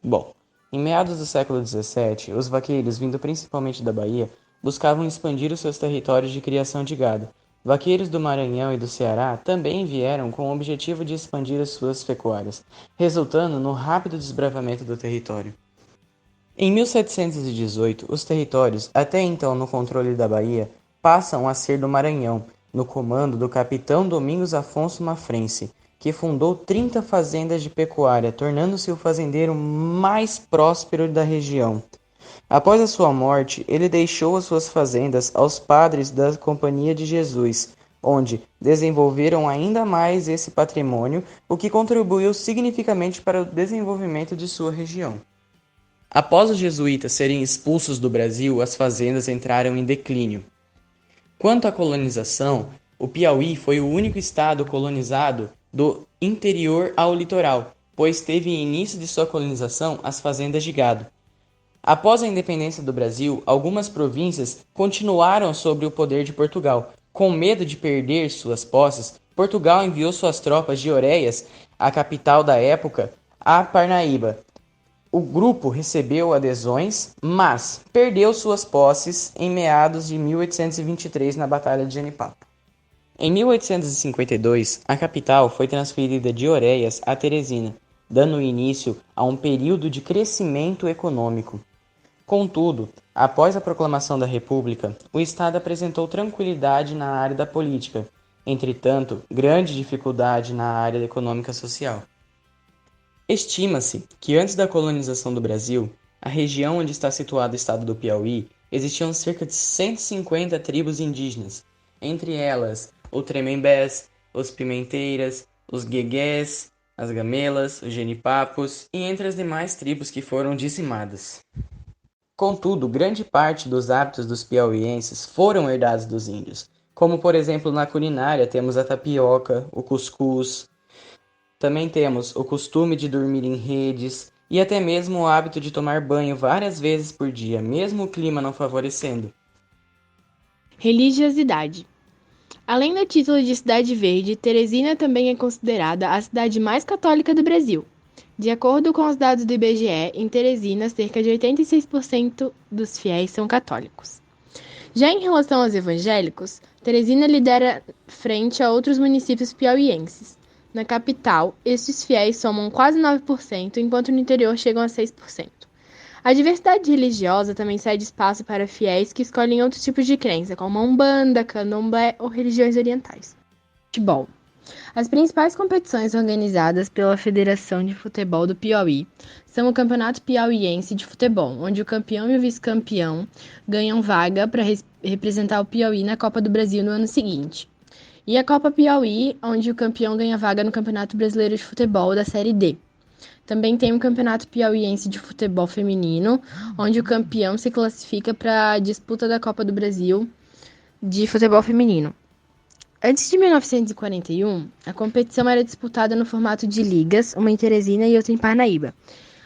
Bom, em meados do século XVII, os vaqueiros, vindo principalmente da Bahia, buscavam expandir os seus territórios de criação de gado. Vaqueiros do Maranhão e do Ceará também vieram com o objetivo de expandir as suas pecuárias, resultando no rápido desbravamento do território. Em 1718, os territórios, até então no controle da Bahia, passam a ser do Maranhão, no comando do capitão Domingos Afonso Mafrense, que fundou 30 fazendas de pecuária, tornando-se o fazendeiro mais próspero da região. Após a sua morte, ele deixou as suas fazendas aos padres da Companhia de Jesus, onde desenvolveram ainda mais esse patrimônio, o que contribuiu significativamente para o desenvolvimento de sua região. Após os jesuítas serem expulsos do Brasil, as fazendas entraram em declínio. Quanto à colonização, o Piauí foi o único estado colonizado do interior ao litoral, pois teve início de sua colonização as fazendas de gado. Após a independência do Brasil, algumas províncias continuaram sob o poder de Portugal. Com medo de perder suas posses, Portugal enviou suas tropas de Oreias, a capital da época, a Parnaíba. O grupo recebeu adesões, mas perdeu suas posses em meados de 1823 na Batalha de Genipapo. Em 1852, a capital foi transferida de Oreias a Teresina, dando início a um período de crescimento econômico. Contudo, após a proclamação da República, o Estado apresentou tranquilidade na área da política, entretanto, grande dificuldade na área econômica e social. Estima-se que antes da colonização do Brasil, a região onde está situado o estado do Piauí, existiam cerca de 150 tribos indígenas, entre elas o Tremembés, os Pimenteiras, os Guegués, as Gamelas, os Genipapos e entre as demais tribos que foram dizimadas. Contudo, grande parte dos hábitos dos piauienses foram herdados dos índios, como por exemplo na culinária temos a tapioca, o cuscuz, também temos o costume de dormir em redes e até mesmo o hábito de tomar banho várias vezes por dia, mesmo o clima não favorecendo. Religiosidade. Além do título de Cidade Verde, Teresina também é considerada a cidade mais católica do Brasil. De acordo com os dados do IBGE, em Teresina, cerca de 86% dos fiéis são católicos. Já em relação aos evangélicos, Teresina lidera frente a outros municípios piauienses. Na capital, estes fiéis somam quase 9%, enquanto no interior chegam a 6%. A diversidade religiosa também cede espaço para fiéis que escolhem outros tipos de crença, como a Umbanda, Candomblé ou religiões orientais. Futebol. As principais competições organizadas pela Federação de Futebol do Piauí são o Campeonato Piauiense de Futebol, onde o campeão e o vice-campeão ganham vaga para representar o Piauí na Copa do Brasil no ano seguinte. E a Copa Piauí, onde o campeão ganha vaga no Campeonato Brasileiro de Futebol da Série D. Também tem o Campeonato Piauiense de Futebol Feminino, onde o campeão se classifica para a disputa da Copa do Brasil de futebol feminino. Antes de 1941, a competição era disputada no formato de ligas, uma em Teresina e outra em Parnaíba.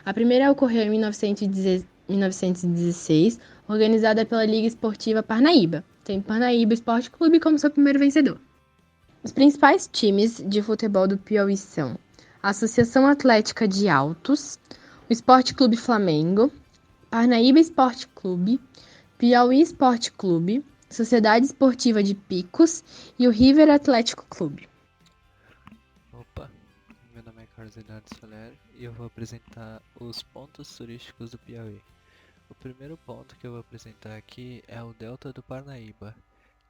A primeira ocorreu em 1916, organizada pela Liga Esportiva Parnaíba, tendo Parnaíba Esporte Clube como seu primeiro vencedor. Os principais times de futebol do Piauí são a Associação Atlética de Altos, o Esporte Clube Flamengo, Parnaíba Esporte Clube, Piauí Esporte Clube, Sociedade Esportiva de Picos e o River Atlético Clube. Opa, meu nome é Carlos Eduardo Soler e eu vou apresentar os pontos turísticos do Piauí. O primeiro ponto que eu vou apresentar aqui é o Delta do Parnaíba.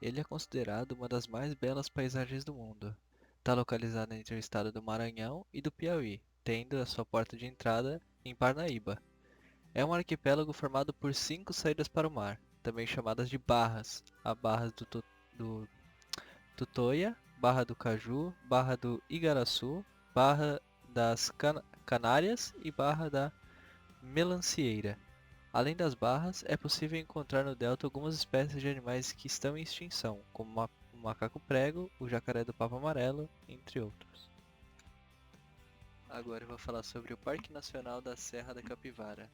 Ele é considerado uma das mais belas paisagens do mundo. Está localizado entre o estado do Maranhão e do Piauí, tendo a sua porta de entrada em Parnaíba. É um arquipélago formado por 5 saídas para o mar, também chamadas de barras. A Barra do Tutoia, Barra do Caju, Barra do Igaraçu, Barra das Canárias e Barra da Melancieira. Além das barras, é possível encontrar no delta algumas espécies de animais que estão em extinção, como o macaco-prego, o jacaré do papo amarelo, entre outros. Agora eu vou falar sobre o Parque Nacional da Serra da Capivara.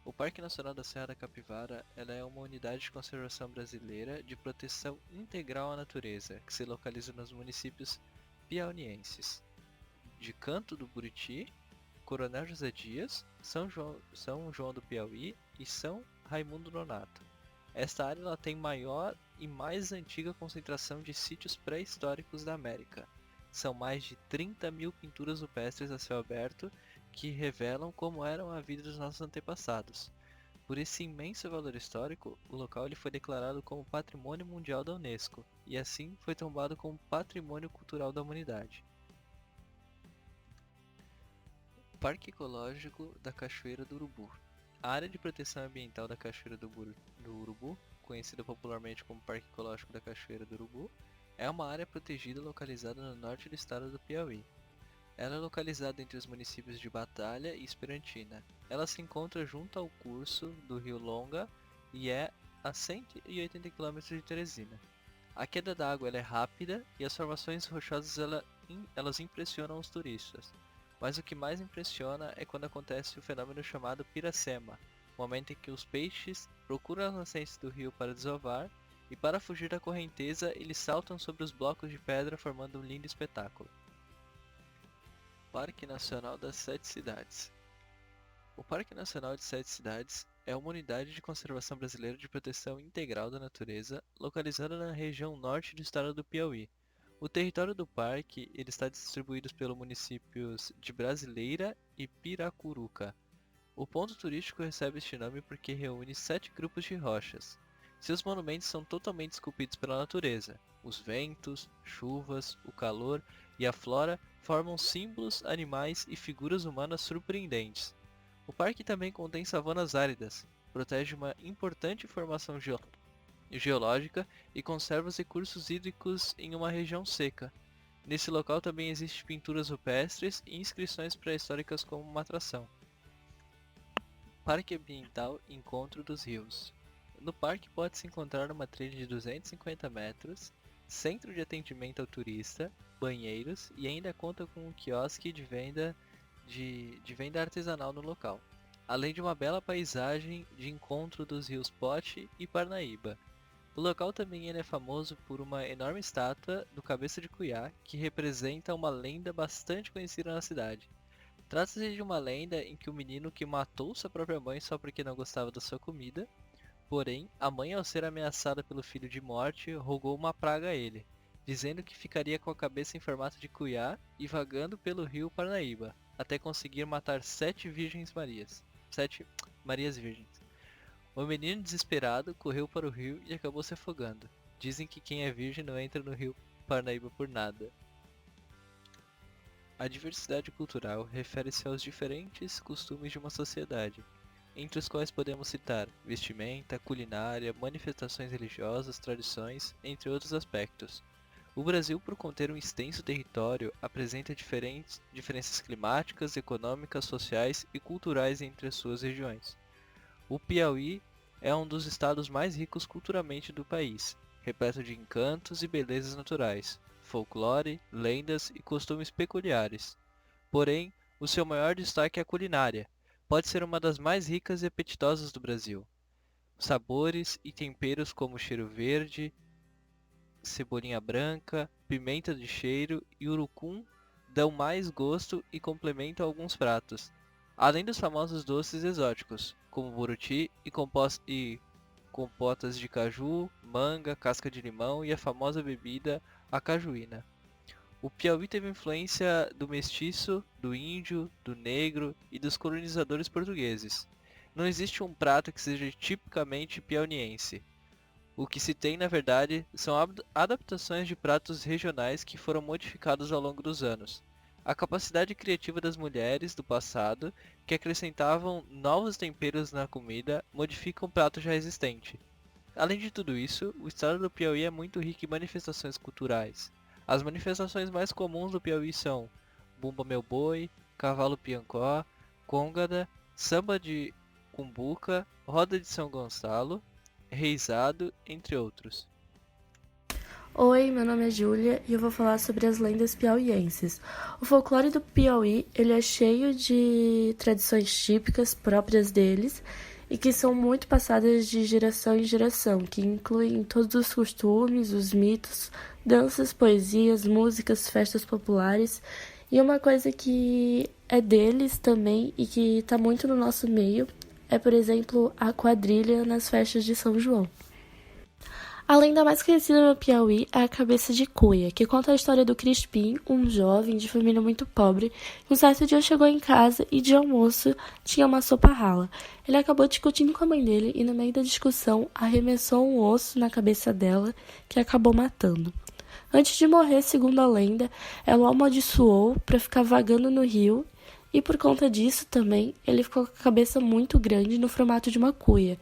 O Parque Nacional da Serra da Capivara ela é uma unidade de conservação brasileira de proteção integral à natureza, que se localiza nos municípios piauienses de Canto do Buriti, Coronel José Dias, São João do Piauí e São Raimundo Nonato. Esta área ela tem maior e mais antiga concentração de sítios pré-históricos da América. São mais de 30 mil pinturas rupestres a céu aberto que revelam como eram a vida dos nossos antepassados. Por esse imenso valor histórico, o local ele foi declarado como Patrimônio Mundial da Unesco e assim foi tombado como Patrimônio Cultural da Humanidade. Parque Ecológico da Cachoeira do Urubu. A área de proteção ambiental da Cachoeira do Urubu, conhecida popularmente como Parque Ecológico da Cachoeira do Urubu, é uma área protegida localizada no norte do estado do Piauí. Ela é localizada entre os municípios de Batalha e Esperantina. Ela se encontra junto ao curso do Rio Longa e é a 180 km de Teresina. A queda d'água é rápida e as formações rochosas elas impressionam os turistas. Mas o que mais impressiona é quando acontece o fenômeno chamado piracema, momento em que os peixes procuram as nascentes do rio para desovar e para fugir da correnteza eles saltam sobre os blocos de pedra formando um lindo espetáculo. Parque Nacional das Sete Cidades. O Parque Nacional de Sete Cidades é uma unidade de conservação brasileira de proteção integral da natureza, localizada na região norte do estado do Piauí. O território do parque ele está distribuído pelos municípios de Brasileira e Piracuruca. O ponto turístico recebe este nome porque reúne 7 grupos de rochas. Seus monumentos são totalmente esculpidos pela natureza. Os ventos, chuvas, o calor e a flora formam símbolos, animais e figuras humanas surpreendentes. O parque também contém savanas áridas, protege uma importante formação geológica e conserva os recursos hídricos em uma região seca. Nesse local também existem pinturas rupestres e inscrições pré-históricas como uma atração. Parque Ambiental Encontro dos Rios. No parque pode-se encontrar uma trilha de 250 metros, centro de atendimento ao turista, banheiros e ainda conta com um quiosque de venda artesanal no local, além de uma bela paisagem de encontro dos rios Pote e Parnaíba. O local também é famoso por uma enorme estátua do Cabeça de Cuiá, que representa uma lenda bastante conhecida na cidade. Trata-se de uma lenda em que o menino que matou sua própria mãe só porque não gostava da sua comida, porém, a mãe ao ser ameaçada pelo filho de morte, rogou uma praga a ele, dizendo que ficaria com a cabeça em formato de cuiá e vagando pelo rio Parnaíba, até conseguir matar 7 Marias Virgens. O menino desesperado correu para o rio e acabou se afogando. Dizem que quem é virgem não entra no rio Parnaíba por nada. A diversidade cultural refere-se aos diferentes costumes de uma sociedade, entre os quais podemos citar vestimenta, culinária, manifestações religiosas, tradições, entre outros aspectos. O Brasil, por conter um extenso território, apresenta diferenças climáticas, econômicas, sociais e culturais entre as suas regiões. O Piauí é um dos estados mais ricos culturalmente do país, repleto de encantos e belezas naturais, folclore, lendas e costumes peculiares. Porém, o seu maior destaque é a culinária. Pode ser uma das mais ricas e apetitosas do Brasil. Sabores e temperos como cheiro verde, cebolinha branca, pimenta de cheiro e urucum dão mais gosto e complementam alguns pratos, além dos famosos doces exóticos, como buriti e compotas de caju, manga, casca de limão e a famosa bebida a cajuína. O Piauí teve influência do mestiço, do índio, do negro e dos colonizadores portugueses. Não existe um prato que seja tipicamente piauiense. O que se tem, na verdade, são adaptações de pratos regionais que foram modificados ao longo dos anos. A capacidade criativa das mulheres do passado, que acrescentavam novos temperos na comida, modifica um prato já existente. Além de tudo isso, o estado do Piauí é muito rico em manifestações culturais. As manifestações mais comuns do Piauí são Bumba Meu Boi, Cavalo Piancó, Côngada, Samba de Cumbuca, Roda de São Gonçalo, Reisado, entre outros. Oi, meu nome é Júlia e eu vou falar sobre as lendas piauienses. O folclore do Piauí, ele é cheio de tradições típicas próprias deles e que são muito passadas de geração em geração, que incluem todos os costumes, os mitos, danças, poesias, músicas, festas populares. E uma coisa que é deles também e que está muito no nosso meio é, por exemplo, a quadrilha nas festas de São João. A lenda mais conhecida no Piauí é a Cabeça de Cuia, que conta a história do Crispim, um jovem de família muito pobre, que um certo dia chegou em casa e de almoço tinha uma sopa rala. Ele acabou discutindo com a mãe dele e no meio da discussão arremessou um osso na cabeça dela, que acabou matando. Antes de morrer, segundo a lenda, ela o amaldiçoou para ficar vagando no rio e por conta disso também ele ficou com a cabeça muito grande no formato de uma cuia.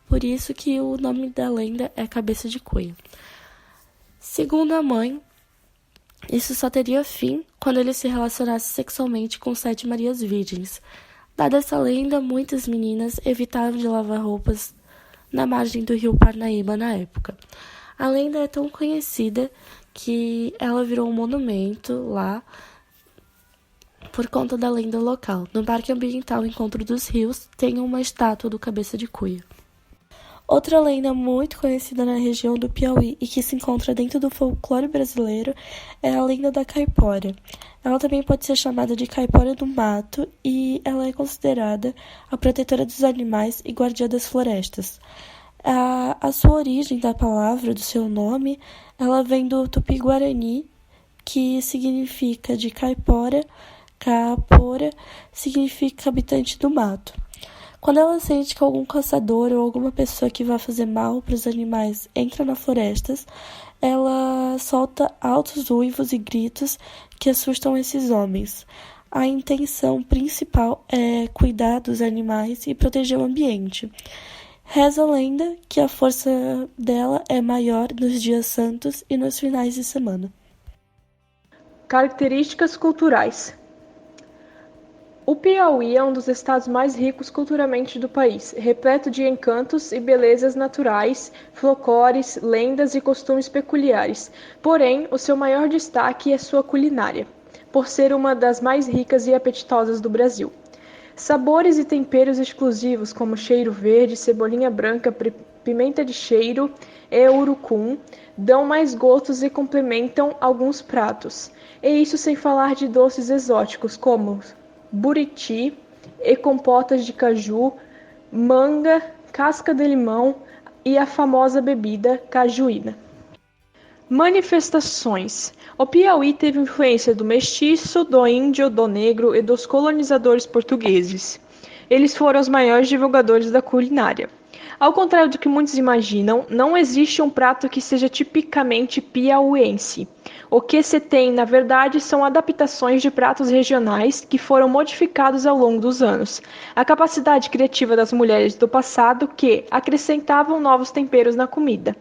Por isso que o nome da lenda é Cabeça de Cuia. Segundo a mãe, isso só teria fim quando ele se relacionasse sexualmente com 7 Marias Virgens. Dada essa lenda, muitas meninas evitavam de lavar roupas na margem do rio Parnaíba na época. A lenda é tão conhecida que ela virou um monumento lá por conta da lenda local. No Parque Ambiental Encontro dos Rios tem uma estátua do Cabeça de Cuia. Outra lenda muito conhecida na região do Piauí e que se encontra dentro do folclore brasileiro é a lenda da caipora. Ela também pode ser chamada de caipora do mato e ela é considerada a protetora dos animais e guardiã das florestas. A sua origem da palavra, do seu nome, ela vem do tupi-guarani, que significa de caipora, capora, significa habitante do mato. Quando ela sente que algum caçador ou alguma pessoa que vai fazer mal para os animais entra na floresta, ela solta altos uivos e gritos que assustam esses homens. A intenção principal é cuidar dos animais e proteger o ambiente. Reza a lenda que a força dela é maior nos dias santos e nos finais de semana. Características culturais. O Piauí é um dos estados mais ricos culturalmente do país, repleto de encantos e belezas naturais, folclores, lendas e costumes peculiares. Porém, o seu maior destaque é sua culinária, por ser uma das mais ricas e apetitosas do Brasil. Sabores e temperos exclusivos como cheiro verde, cebolinha branca, pimenta de cheiro e urucum dão mais gostos e complementam alguns pratos. E isso sem falar de doces exóticos como buriti e compotas de caju, manga, casca de limão e a famosa bebida cajuína. Manifestações. O Piauí teve influência do mestiço, do índio, do negro e dos colonizadores portugueses. Eles foram os maiores divulgadores da culinária. Ao contrário do que muitos imaginam, não existe um prato que seja tipicamente piauiense. O que se tem, na verdade, são adaptações de pratos regionais que foram modificados ao longo dos anos. A capacidade criativa das mulheres do passado que acrescentavam novos temperos na comida.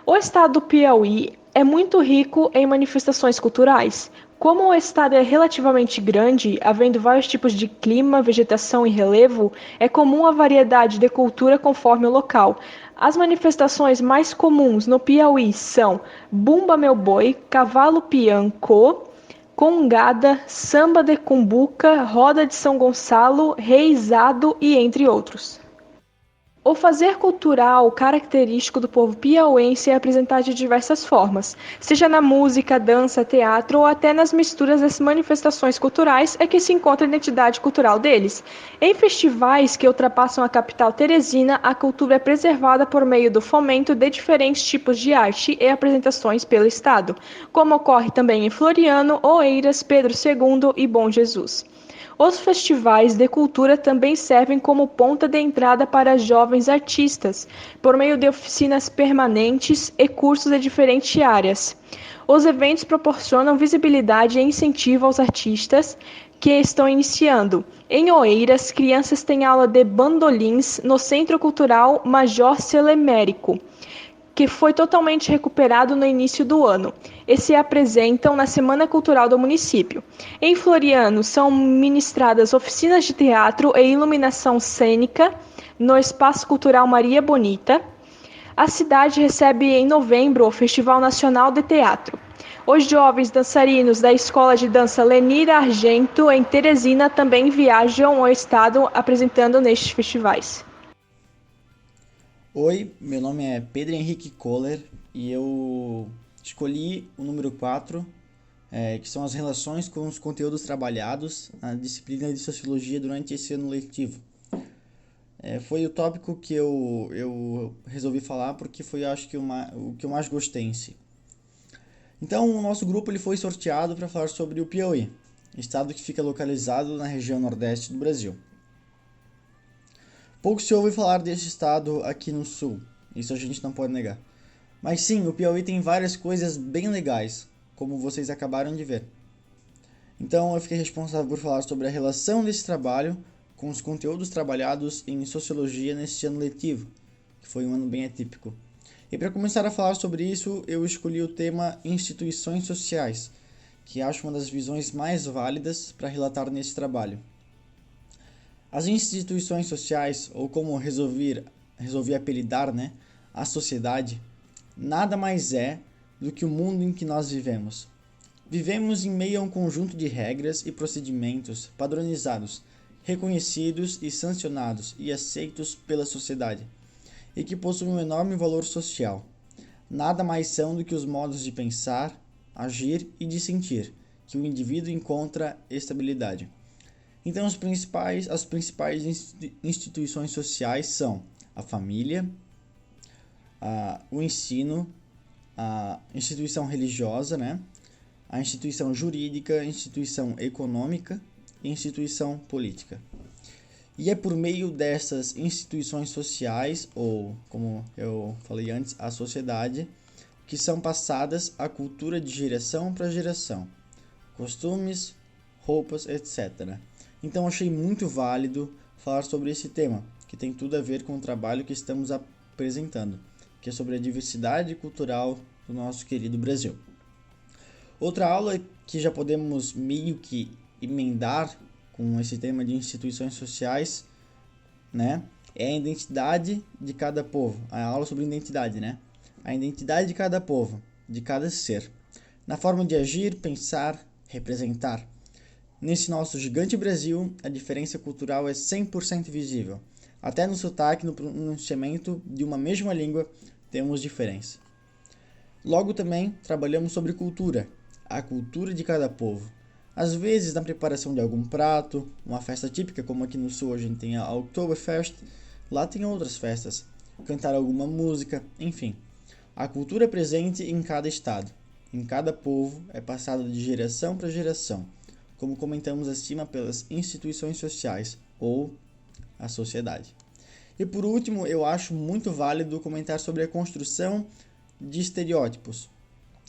O estado do Piauí é muito rico em manifestações culturais. Como o estado é relativamente grande, havendo vários tipos de clima, vegetação e relevo, é comum a variedade de cultura conforme o local. As manifestações mais comuns no Piauí são Bumba Meu Boi, Cavalo Piancô, Congada, Samba de Cumbuca, Roda de São Gonçalo, Reizado e entre outros. O fazer cultural característico do povo piauiense é apresentado de diversas formas, seja na música, dança, teatro ou até nas misturas das manifestações culturais é que se encontra a identidade cultural deles. Em festivais que ultrapassam a capital teresina, a cultura é preservada por meio do fomento de diferentes tipos de arte e apresentações pelo Estado, como ocorre também em Floriano, Oeiras, Pedro II e Bom Jesus. Os festivais de cultura também servem como ponta de entrada para jovens artistas, por meio de oficinas permanentes e cursos de diferentes áreas. Os eventos proporcionam visibilidade e incentivo aos artistas que estão iniciando. Em Oeiras, crianças têm aula de bandolins no Centro Cultural Major Celemérico, que foi totalmente recuperado no início do ano, e se apresentam na Semana Cultural do município. Em Floriano, são ministradas oficinas de teatro e iluminação cênica no Espaço Cultural Maria Bonita. A cidade recebe em novembro o Festival Nacional de Teatro. Os jovens dançarinos da Escola de Dança Lenira Argento, em Teresina, também viajam ao estado apresentando nestes festivais. Oi, meu nome é Pedro Henrique Kohler e eu escolhi o número 4 que são as relações com os conteúdos trabalhados na disciplina de Sociologia durante esse ano letivo. Foi o tópico que eu resolvi falar porque foi, acho que, o que eu mais gostei em si. Então, o nosso grupo ele foi sorteado para falar sobre o Piauí, estado que fica localizado na região nordeste do Brasil. Pouco se ouve falar deste estado aqui no sul, isso a gente não pode negar. Mas sim, o Piauí tem várias coisas bem legais, como vocês acabaram de ver. Então, eu fiquei responsável por falar sobre a relação desse trabalho com os conteúdos trabalhados em Sociologia neste ano letivo, que foi um ano bem atípico. E para começar a falar sobre isso, eu escolhi o tema Instituições Sociais, que acho uma das visões mais válidas para relatar nesse trabalho. As instituições sociais, ou como resolvi apelidar, a sociedade, nada mais é do que o mundo em que nós vivemos. Vivemos em meio a um conjunto de regras e procedimentos padronizados, reconhecidos e sancionados e aceitos pela sociedade, e que possuem um enorme valor social. Nada mais são do que os modos de pensar, agir e de sentir, que o indivíduo encontra estabilidade. Então, as principais instituições sociais são a família, o ensino, a instituição religiosa, a instituição jurídica, a instituição econômica e a instituição política. E é por meio dessas instituições sociais, ou como eu falei antes, a sociedade, que são passadas a cultura de geração para geração, costumes, roupas, etc. Então achei muito válido falar sobre esse tema, que tem tudo a ver com o trabalho que estamos apresentando, que é sobre a diversidade cultural do nosso querido Brasil. Outra aula que já podemos meio que emendar com esse tema de instituições sociais, é a identidade de cada povo. A aula sobre identidade, A identidade de cada povo, de cada ser, na forma de agir, pensar, representar. Nesse nosso gigante Brasil, a diferença cultural é 100% visível. Até no sotaque, no pronunciamento de uma mesma língua, temos diferença. Logo também trabalhamos sobre cultura, a cultura de cada povo. Às vezes, na preparação de algum prato, uma festa típica, como aqui no sul a gente tem a Oktoberfest, lá tem outras festas, cantar alguma música, enfim. A cultura é presente em cada estado, em cada povo, é passada de geração para geração, como comentamos acima pelas instituições sociais, ou a sociedade. E por último, eu acho muito válido comentar sobre a construção de estereótipos.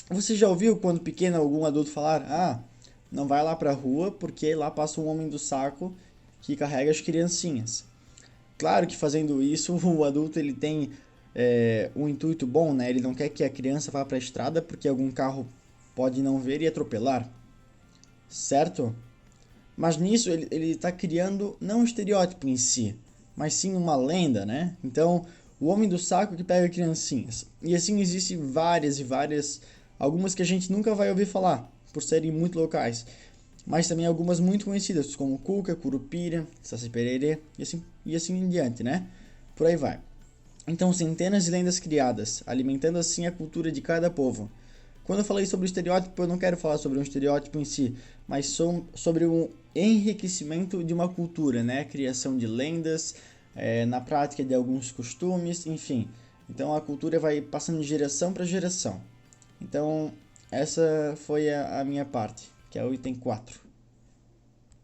Você já ouviu quando pequeno algum adulto falar, não vai lá pra rua porque lá passa um homem do saco que carrega as criancinhas. Claro que fazendo isso o adulto ele tem um intuito bom, Ele não quer que a criança vá para a estrada porque algum carro pode não ver e atropelar, certo? Mas nisso ele está criando não um estereótipo em si, mas sim uma lenda, Então, o homem do saco que pega criancinhas. E assim existem várias, algumas que a gente nunca vai ouvir falar, por serem muito locais, mas também algumas muito conhecidas, como Cuca, Curupira, Saci Pererê e assim em diante, Por aí vai. Então, centenas de lendas criadas, alimentando assim a cultura de cada povo. Quando eu falei sobre o estereótipo, eu não quero falar sobre um estereótipo em si, mas sobre um enriquecimento de uma cultura, A criação de lendas, na prática de alguns costumes, enfim. Então, a cultura vai passando de geração para geração. Então, essa foi a minha parte, que é o item 4.